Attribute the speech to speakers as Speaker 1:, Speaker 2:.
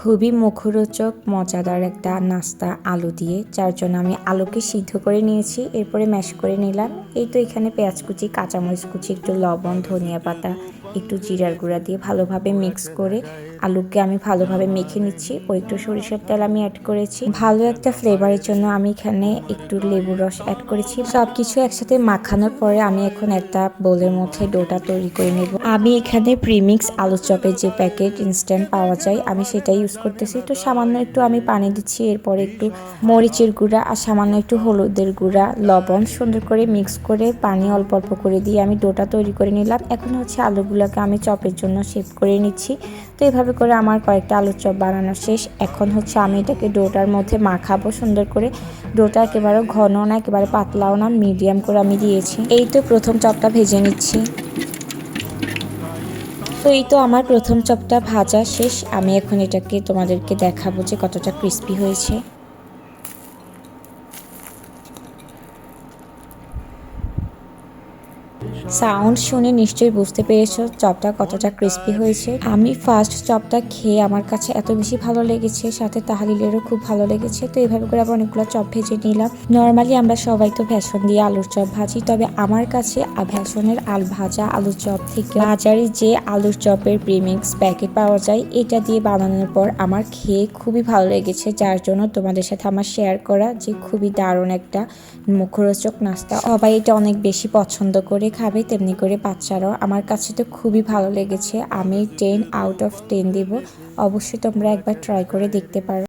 Speaker 1: খুবই মুখরোচক মজাদার একটা নাস্তা আলু দিয়ে, যার জন্য আমি আলুকে সিদ্ধ করে নিয়েছি, এরপরে ম্যাশ করে নিলাম। এই তো এখানে পেঁয়াজ কুচি, কাঁচামরিচ কুচি, একটু লবণ, ধনিয়া পাতা, একটু জিরার গুঁড়া দিয়ে ভালোভাবে মিক্স করে আলুকে আমি ভালোভাবে মেখে নিচ্ছি। ও একটু সরিষার তেল আমি অ্যাড করেছি ভালো একটা ফ্লেভারের জন্য। আমি এখানে একটু লেবুর রস অ্যাড করেছি। সব কিছু একসাথে মাখানোর পরে আমি এখন একটা বোলের মধ্যে ডোটা তৈরি করে নেব। আমি এখানে প্রিমিক্স আলু চপের যে প্যাকেট ইনস্ট্যান্ট পাওয়া যায়, আমি সেটাই ইউজ করতেছি। তো সামান্য একটু আমি পানি দিচ্ছি, এরপরে একটু মরিচের গুঁড়া আর সামান্য একটু হলুদের গুঁড়া, লবণ সুন্দর করে মিক্স করে পানি অল্প অল্প করে দিয়ে আমি ডোটা তৈরি করে নিলাম। এখন হচ্ছে আলুগুলোকে আমি চপের জন্য শেপ করে নিচ্ছি। তো এইভাবে করে আমার কয়েকটা আলুর চপ বানানো শেষ। এখন হচ্ছে আমি এটাকে ডোটার মধ্যে মাখাবো সুন্দর করে। ডোটা একেবারে ঘন না, একেবারে পাতলাও না, মিডিয়াম করে আমি দিয়েছি। এই তো প্রথম চপটা ভেজে নিচ্ছি। তো এই তো আমার প্রথম চপটা ভাজা শেষ। আমি এখন এটাকে তোমাদেরকে দেখাবো যে কতটা ক্রিস্পি হয়েছে। সাউন্ড শুনে নিশ্চয়ই বুঝতে পেরেছো চপটা কতটা ক্রিস্পি হয়েছে। আমি ফার্স্ট চপটা খেয়ে আমার কাছে এত বেশি ভালো লেগেছে, সাথে তাহালিলেরও খুব ভালো লেগেছে। তো এইভাবে করে আবার অনেকগুলো চপ ভেজে নিলাম। নর্মালি আমরা সবাই তো ভেষণ দিয়ে আলুর চপ ভাজি, তবে আমার কাছে ভেষণের ভাজা আলুর চপ থেকে বাজারে যে আলুর চপের প্রিমিক্স প্যাকেট পাওয়া যায়, এটা দিয়ে বানানোর পর আমার খেয়ে খুবই ভালো লেগেছে, যার জন্য তোমাদের সাথে আমার শেয়ার করা যে খুবই দারুণ একটা মুখরোচক নাস্তা। সবাই এটা অনেক বেশি পছন্দ করে খাবে, তেমনি করে বাচ্চারাও। আমার কাছে তো খুবই ভালো লেগেছে। আমি 10 আউট অফ 10 দিব। অবশ্যই তোমরা একবার ট্রাই করে দেখতে পারো।